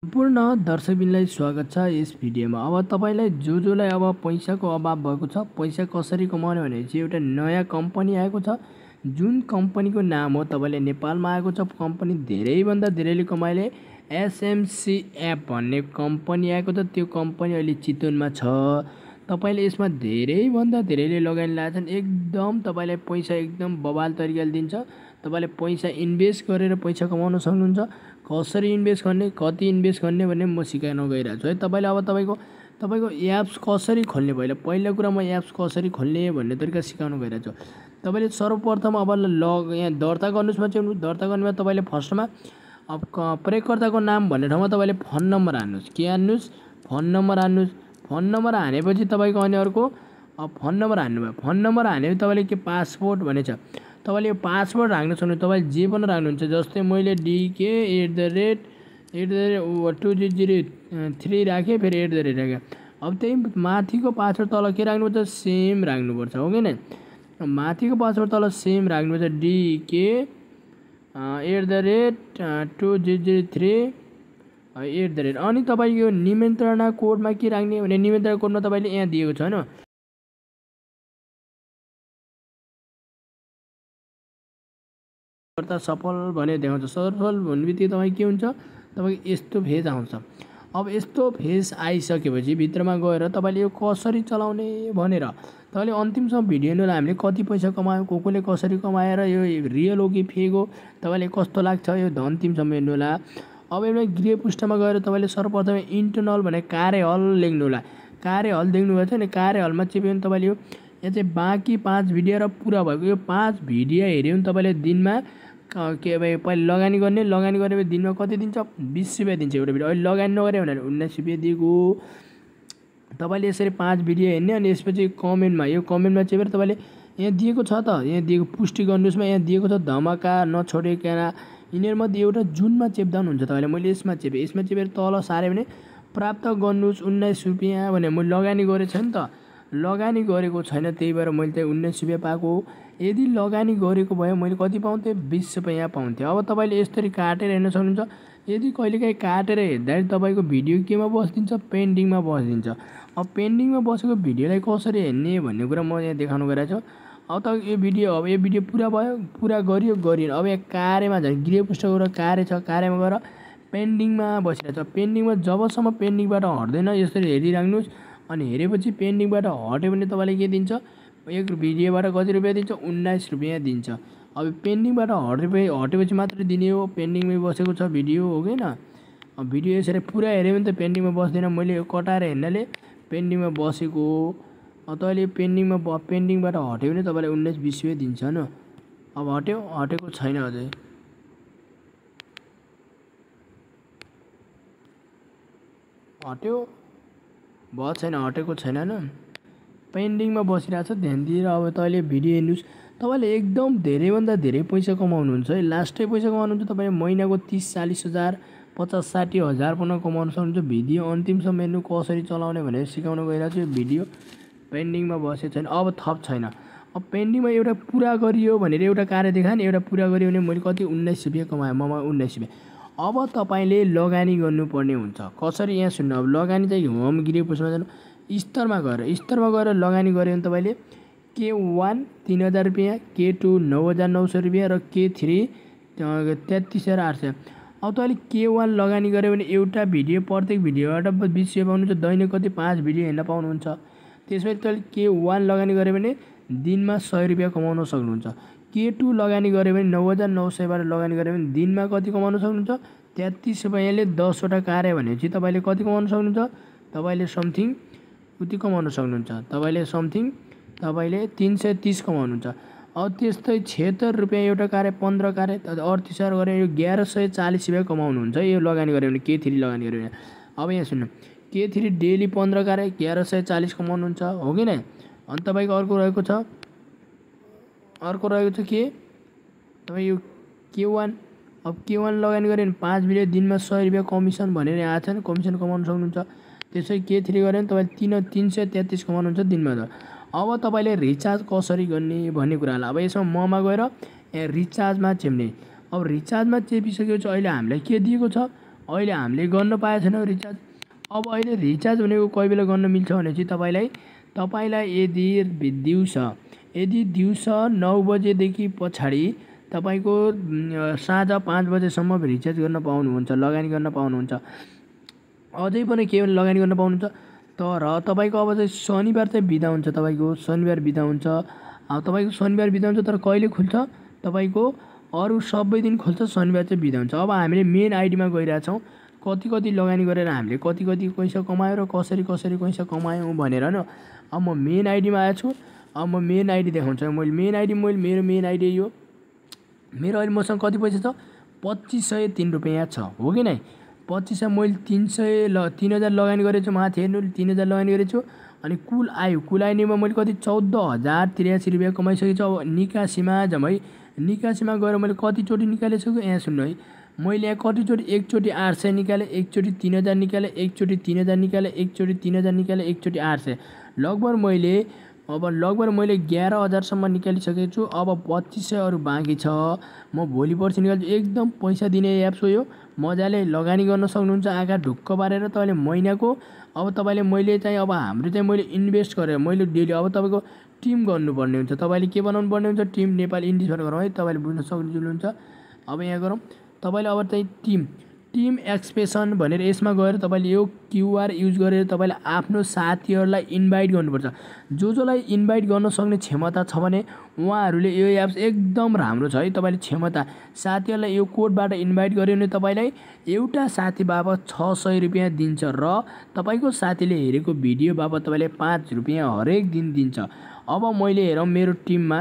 सम्पूर्ण दर्शकबिनलाई स्वागत छ यस भिडियोमा। अब तपाईँलाई जसलाई अब पैसाको अभाव भएको छ, पैसा कसरी कमाउने भने चाहिँ एउटा नयाँ कम्पनी आएको छ। जुन कम्पनीको नाम हो तपाईँले नेपालमा आएको छ कम्पनी धेरैभन्दा धेरैले कमाइले एसएमसी एप भन्ने कम्पनी आएको छ। त्यो कम्पनी अहिले चितवनमा छ। तपाईँले यसमा धेरैभन्दा धेरैले लगानी लगाएका छन्। एकदम तपाईँलाई पैसा एकदम बवाल तरिकाले दिन्छ। तपाईँले पैसा इन्भेस्ट गरेर पैसा कमाउन सक्नुहुन्छ। कसरी इन्भेस्ट गर्ने, कति इन्भेस्ट गर्ने भन्ने म सिकाउन गइरहेको छु है। तपाईँले अब तपाईँको एप्स कसरी खोल्ने, पहिला कुरा म एप्स कसरी खोल्ने भन्ने तरिका सिकाउन गइरहेको छु। तपाईँले सर्वप्रथम अब यहाँ दर्ता गर्नुस् चाहिँ दर्ता गर्नेमा तपाईँले फर्स्टमा अब प्रयोगकर्ताको नाम भन्ने ठाउँमा तपाईँले फोन नम्बर हान्नुहोस्। के हान्नुहोस्? फोन नम्बर हान्नुहोस्। फोन नम्बर हानेपछि तपाईँको अनि अर्को फोन नम्बर हान्नुभयो। फोन नम्बर हानेपछि तपाईँले के पासपोर्ट भनेछ, तपाईँले यो पासवर्ड राख्न सक्नुहुन्छ। तपाईँले जे पनि राख्नुहुन्छ। जस्तै मैले DK@2003 राखेँ, फेरि @ राखेँ। अब त्यही माथिको पासवर्ड तल के राख्नुपर्छ? सेम राख्नुपर्छ, हो कि नै? माथिको पासवर्ड तल सेम राख्नुपर्छ। DK@2003 अनि तपाईँको यो निमन्त्रणा कोडमा के राख्ने भने निमन्त्रणा कोडमा तपाईँले यहाँ दिएको छ होइन, सफल भने देखाउँछ। सफल भन्नेबित्तिकै तपाईँ के हुन्छ, तपाईँको यस्तो फेज आउँछ। अब यस्तो फेज आइसकेपछि भित्रमा गएर तपाईँले यो कसरी चलाउने भनेर तपाईँले अन्तिमसम्म भिडियो हेर्नु होला। हामीले कति पैसा कमायौँ, कसले कसरी कमाएर यो रियल हो कि फेक हो, तपाईँले कस्तो लाग्छ यो अन्तिमसम्म हेर्नु होला। अब एउटा गृह पृष्ठमा गएर तपाईँले सर्वप्रथम इन्टरनल भने कार्यहल लेख्नु होला। कार्यहल देख्नुभएको छ नि, कार्यहलमा चिप्यो भने तपाईँले यो यहाँ चाहिँ बाँकी 5 भिडियो र पुरा भएको यो 5 भिडियो हेऱ्यो भने तपाईँले दिनमा के भयो, पहिले लगानी गरेपछि दिनमा कति दिन्छ? 20 रुपियाँ दिन्छ एउटा भिडियो। अहिले लगानी नगऱ्यो भने 19 रुपियाँ दिएको। तपाईँले यसरी 5 भिडियो हेर्ने अनि यसपछि कमेन्टमा यो कमेन्टमा चाहिँ तपाईँले यहाँ दिएको छ त, यहाँ दिएको पुष्टि गर्नुहोस्। यहाँ दिएको छ धमाका नछोडेका यिनीहरूमध्ये एउटा जुनमा चेप्दा हुन्छ। तपाईँले मैले यसमा चेपेर तल सारेँ भने प्राप्त गर्नुहोस् 19 रुपियाँ भने मैले लगानी गरेको छैन त, लगानी गरेको छैन, त्यही भएर मैले चाहिँ 19 रुपियाँ पाएको। यदि लगानी गरेको भए मैले कति पाउँथेँ? 20 रुपियाँ पाउँथेँ। अब तपाईँले यसरी काटेर हेर्न सक्नुहुन्छ। यदि कहिलेकाहीँ काटेर हेर्दाखेरि तपाईँको भिडियो केमा बसिदिन्छ? पेन्डिङमा बसिदिन्छ। अब पेन्डिङमा बसेको भिडियोलाई कसरी हेर्ने भन्ने कुरा म यहाँ देखाउनु गइरहेको छु। अब त यो भिडियो पुरा भयो, पुरा गरियो गरिएन। अब यहाँ कार्यमा झन् गृह पृष्ठको एउटा कार्य छ, कार्यमा गएर पेन्डिङमा बसिरहेको छ। पेन्डिङमा जबसम्म पेन्डिङबाट हट्दैन यसरी हेरिराख्नुहोस्। अनि हेरेपछि पेन्डिङबाट हट्यो भने तपाईँले के दिन्छ? एक भिडियोबाट कति रुपियाँ दिन्छ? 19 रुपियाँ दिन्छ। अब पेन्डिङबाट हटेपछि मात्रै दिने हो। पेन्डिङमै बसेको छ भिडियो, हो कि न? अब भिडियो यसरी पुरा हेऱ्यो भने त पेन्डिङमा बस्दैन। मैले यो कटाएर हेर्नाले पेन्डिङमा बसेको। तपाईँले पेन्डिङबाट हट्यो भने तपाईँलाई 19-20 रुपियाँ दिन्छ न। अब हटेको छैन, अझै हट्यो भयो छैन, हटेको छैन न, पेन्डिङमा बसिरहेको छ। ध्यान दिएर अब तपाईँले भिडियो हेर्नुहोस्। तपाईँले एकदम धेरैभन्दा धेरै पैसा कमाउनुहुन्छ है। लास्टै पैसा कमाउनुहुन्छ। तपाईँले महिनाको 30-40 हजार 50-60 हजार पनि कमाउन सक्नुहुन्छ। भिडियो अन्तिमसम्म हेर्नु कसरी चलाउने भनेर सिकाउन गइरहेको छु। यो भिडियो पेन्डिङमा बसेको छैन, अब थप छैन। अब पेन्डिङमा एउटा पुरा गरियो भनेर एउटा कार्य देखाएँ नि, एउटा पुरा गरियो भने मैले कति? 19 रुपियाँ कमाएँ, ममा 19 रुपियाँ। अब तपाईँले लगानी गर्नुपर्ने हुन्छ। कसरी? यहाँ सुन्नु। अब लगानी चाहिँ होम गृह पृष्ठमा जानु, स्तरमा गएर लगानी गऱ्यो भने तपाईँले K1 3000 रुपियाँ, K2 9900 रुपियाँ र K3 33,800। अब तपाईँले K1 लगानी गऱ्यो भने एउटा भिडियो, प्रत्येक भिडियोबाट 20 रुपियाँ पाउनुहुन्छ। दैनिक कति? 5 भिडियो हेर्न पाउनुहुन्छ। त्यसपछि तपाईँले K1 लगानी गऱ्यो भने दिनमा 100 रुपियाँ कमाउन सक्नुहुन्छ। K2 लगानी गऱ्यो भने 9900बाट लगानी गऱ्यो भने दिनमा कति कमाउन सक्नुहुन्छ? 33 रुपियाँले 10वटा कार्य भनेपछि तपाईँले कति कमाउन सक्नुहुन्छ? तपाईँले समथिङ उति कमाउन सक्नुहुन्छ। तपाईँले 330 कमाउनुहुन्छ। अब त्यस्तै 76 रुपियाँ एउटा कार्य, 15 कार्य 38,000 गरेर यो 1140 रुपियाँ कमाउनुहुन्छ यो लगानी गऱ्यो भने, K3 लगानी गऱ्यो भने। अब यहाँ सुन्नु, K3 डेली 15 कार्य 1140 कमाउनुहुन्छ, हो कि नै? अनि तपाईँको अर्को रहेको छ के? तपाईँ यो K1। अब K1 लगानी गऱ्यो भने 5 भिडियो दिनमा 100 रुपियाँ कमिसन भनेर आएको छ नि, कमिसन कमाउन सक्नुहुन्छ। त्यसै K3 गऱ्यो भने तपाईँले 333 कमाउनुहुन्छ दिनमा त। अब तपाईँले रिचार्ज कसरी गर्ने भन्ने कुरालाई अब यसमा ममा गएर रिचार्जमा चेप्ने। अब रिचार्जमा चेपिसकेपछि अहिले हामीलाई के दिएको छ? अहिले हामीले गर्न पाएको छैनौँ रिचार्ज। अब अहिले रिचार्ज भनेको कति बेला गर्न मिल्छ भने चाहिँ तपाईँलाई यदि दिउँसो 9 बजेदेखि पछाडि तपाईँको साँझ 5 बजेसम्म रिचार्ज गर्न पाउनुहुन्छ, लगानी गर्न पाउनुहुन्छ। अझै पनि के लगानी गर्न पाउनुहुन्छ, तर तपाईँको अब चाहिँ शनिबार चाहिँ बिदा हुन्छ, तपाईँको शनिबार बिदा हुन्छ। तर कहिले खुल्छ तपाईँको अरू सबै दिन खुल्छ, शनिबार चाहिँ बिदा हुन्छ। अब हामीले मेन आइडीमा गइरहेछौँ, कति लगानी गरेर हामीले कति पैसा कमायो र कसरी पैसा कमायौँ भनेर न। अब म मेन आइडीमा आएको छु। अब म मेन आइडी देखाउँछु। मेरो मेन आइडी यो। मेरो अहिले मसँग कति पैसा छ, 2503 रुपियाँ छ, हो कि नै? 2500 मैले 3000 लगानी गरेको छु। माथि हेर्नु 3000 लगानी गरेको छु। अनि कुल आइनेमा मैले कति 14083 रुपियाँ कमाइसकेको छु। अब निकासीमा गएर मैले कतिचोटि निकालेको छु यहाँ सुन्नु है। मैले यहाँ कतिचोटि एकचोटि 800 निकालेँ, एकचोटि 3000 निकालेँ, एकचोटि 3000 निकालेँ, एकचोटि 3000 निकालेँ, एकचोटि 800। लगभग मैले 11000सम्म निकालिसकेको छु। अब 2500 अरू बाँकी छ, म भोलि पर्सि निकाल्छु। एकदम पैसा दिने एप्स हो यो। मजाले लगानी गर्न सक्नुहुन्छ आँखा ढुक्क पारेर। तपाईँले महिनाको मैले इन्भेस्ट गरेर मैले डेली अब तपाईँको टिम गर्नुपर्ने हुन्छ। तपाईँले के बनाउनु पर्ने हुन्छ, टिम नेपाली इन्डिसबाट गरौँ है, तपाईँले बुझ्न सक्नुहुन्छ। अब यहाँ गरौँ, तपाईँले अब चाहिँ टिम एक्सप्रेसन भनेर यसमा गएर तपाईँले यो क्युआर युज गरेर तपाईँले आफ्नो साथीहरूलाई इन्भाइट गर्नुपर्छ। जसलाई इन्भाइट गर्न सक्ने क्षमता छ भने उहाँहरूले यो एप्स एकदम राम्रो छ है। तपाईँले क्षमता साथीहरूलाई यो कोडबाट इन्भाइट गर्यो भने तपाईँलाई एउटा साथी बाबत 600 रुपियाँ दिन्छ र तपाईँको साथीले हेरेको भिडियो बाबत तपाईँले 5 रुपियाँ हरेक दिन दिन्छ। अब मैले हेरौँ मेरो टिममा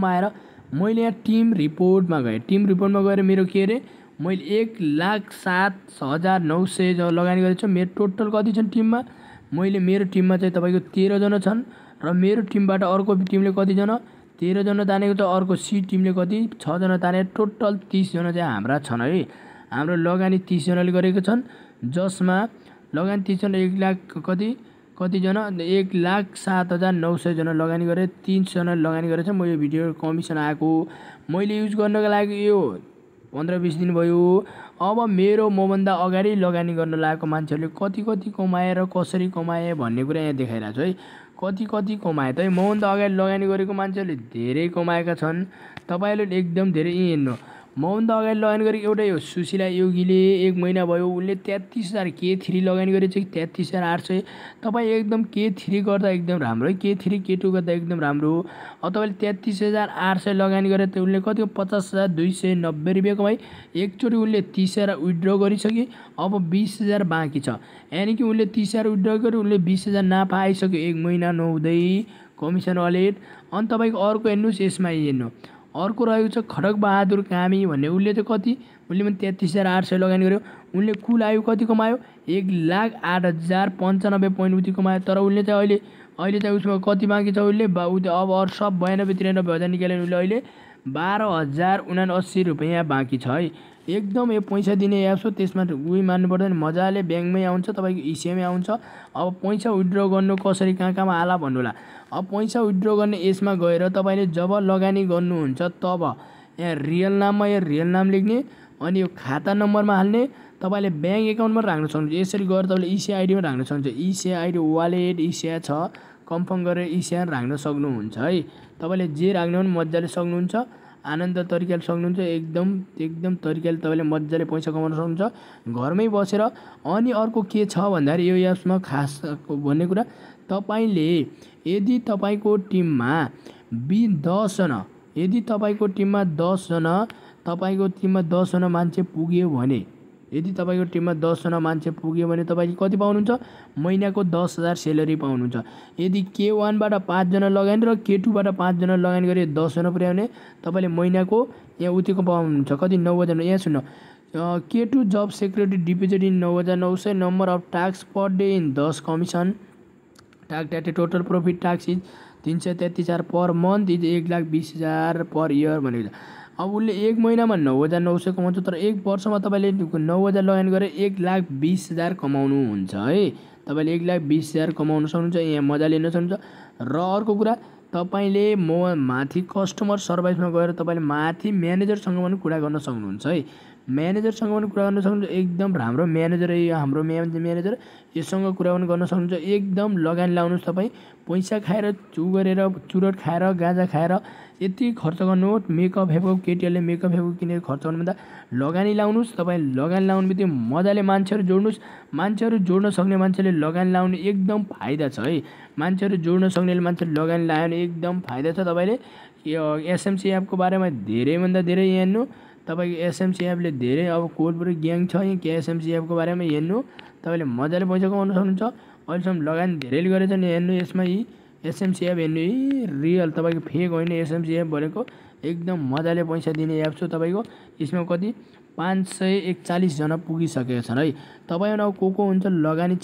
आएर मैले यहाँ टिम रिपोर्टमा गएर मेरो के अरे मैले 1,07,900 लगानी गरेको छु। मेरो टोटल कति छन् टिममा, मेरो टिममा चाहिँ तपाईँको 13 जना छन् र मेरो टिमबाट अर्को टिमले कतिजना 13 जना तानेको छ। अर्को सी टिमले कति 6 जना ताने, टोटल 30 जना चाहिँ हाम्रा छन् है। हाम्रो लगानी 30 जनाले गरेको छन्, जसमा लगानी 30 जना 1 लाख कतिजना 1,07,900 जना लगानी गरे, 3 जना लगानी गरेछ। म यो भिडियो कमिसन आएको मैले युज गर्नको लागि यो 15-20 दिन भयो। अब मभन्दा अगाडि लगानी गर्न लागेको मान्छेहरूले कति कमाए र कसरी कमाए भन्ने कुरा यहाँ देखाइरहेको छु है। कति कमाए त मभन्दा अगाडि लगानी गरेको मान्छेहरूले धेरै कमाएका छन्। तपाईँहरूले एकदम धेरै हेर्नु। मभन्दा अगाडि लगानी गरेको एउटा यो सुशीला योगीले 1 महिना भयो, उनले 33,000 K3 लगानी गरेको छ, 33,800। तपाईँ एकदम K3 गर्दा एकदम राम्रो है, K3 K2 गर्दा एकदम राम्रो हो। अब तपाईँले 33,800 लगानी गरेर त उनले कतिको 50,290 रुपियाँ कमाए। एकचोटि उनले 30,000 विथड्र गरिसके, अब 20,000 बाँकी छ। यानि कि उनले 30,000 विथड्र गरे, उनले 20,000 नाफा आइसक्यो 1 महिना नहुँदै कमिसन वालेट। अनि तपाईँको अर्को हेर्नुहोस्, यसमा हेर्नु अर्को रहेको छ खड्ग बहादुर कामी भन्ने। उसले चाहिँ कति, उसले पनि 33,800 लगानी गर्यो। उनले कुल आयु कति कमायो, 1,08,095 कमायो। तर उसले चाहिँ अहिले चाहिँ उसमा कति बाँकी छ, उसले अब अरू सब 92-93 हजार निकाल्यो। उसले अहिले 12,079 रुपियाँ बाँकी छ है। एकदम यो पैसा दिने एप्स हो, त्यसमा उही मान्नु पर्दैन। मजाले ब्याङ्कमै आउँछ, तपाईँको इसिएमै आउँछ। अब पैसा विथड्र गर्नु कसरी कहाँमा आला भन्नु होला। अब पैसा विथड्र गर्ने यसमा गएर तपाईँले जब लगानी गर्नुहुन्छ तब यहाँ रियल नाम लेख्ने, अनि यो खाता नम्बरमा हाल्ने। तपाईँले ब्याङ्क एकाउन्टमा राख्न सक्नुहुन्छ। यसरी गरेर तपाईँले इसिआई आइडीमा राख्न सक्नुहुन्छ। इसिआई आइडी वालेट इसिआई छ, कन्फर्म गरेर इसिआई राख्न सक्नुहुन्छ है। तपाईँले जे राख्ने पनि मजाले सक्नुहुन्छ, आनन्द तरिकाले सक्नुहुन्छ। एकदम तरिकाले तपाईँले मजाले पैसा कमाउन सक्नुहुन्छ घरमै बसेर। अनि अर्को के छ भन्दाखेरि यो एप्समा खास भन्ने कुरा, तपाईँले यदि तपाईँको टिममा 10 जना मान्छे पुग्यो भने, तपाईँले कति पाउनुहुन्छ, महिनाको 10,000 स्यालेरी पाउनुहुन्छ। यदि K1बाट 5 जना लगानी र K2बाट 5 जना लगानी गरे 10 जना पुर्यायो भने तपाईँले महिनाको यहाँ उतिको पाउनुहुन्छ कति, 9,000। यहाँ सुन्नु, K2 जब security deposit in 9,900, number of task per day in 10 commission, task total profit task is 333,000 per month is 1,20,000 per year भनेको छ। अब उसले 1 महिनामा 9,900 कमाउँछ, तर 1 वर्षमा तपाईँले 9,000 लगानी गरेर 1,20,000 कमाउनुहुन्छ है। तपाईँले 1,20,000 कमाउन सक्नुहुन्छ, यहाँ मजा लिन सक्नुहुन्छ। र अर्को कुरा, तपाईँले माथि कस्टमर सर्भिसमा गएर तपाईँले माथि म्यानेजरसँग पनि कुरा गर्न सक्नुहुन्छ है। म्यानेजरसँग पनि कुरा गर्न सक्नुहुन्छ, एकदम हाम्रो म्यानेजर हाम्रो म्यानेजर यससँग कुरा पनि गर्न सक्नुहुन्छ। एकदम लगानी लाउनुहोस्, तपाईँ पैसा खाएर गरेर चुरोट खाएर गाँजा खाएर यति खर्च गर्नु मेकअप हेकअप केटीहरूले मेकअप हेकअप किनेर खर्च गर्नुभन्दा लगानी लाउनुहोस्। तपाईँ लगानी लाउनु बित्तिकै मजाले मान्छेहरू जोड्नुहोस्। मान्छेहरू जोड्न सक्ने मान्छेले लगानी लाउनु एकदम फाइदा छ है। मान्छेहरू जोड्न सक्ने मान्छेले लगानी लायो भने एकदम फाइदा छ। तपाईँले एसएमसी एपको बारेमा धेरैभन्दा धेरै हेर्नु। तपाईँको एसएमसी एपले धेरै अब कोलपुर ग्याङ छ कि एसएमसी एपको बारेमा हेर्नु, तपाईँले मजाले पैसा कमाउन सक्नुहुन्छ। अहिलेसम्म लगानी धेरैले गरेछन्, हेर्नु यसमा यी एसएमसी एप हेर्नु, यी रियल तपाईँको फेक होइन। एसएमसी एप भनेको एकदम मजाले पैसा दिने एप छ। तपाईँको यसमा कति 541 जना पुगिसकेका छन् है। तपाईँहरू अब को हुन्छ लगानी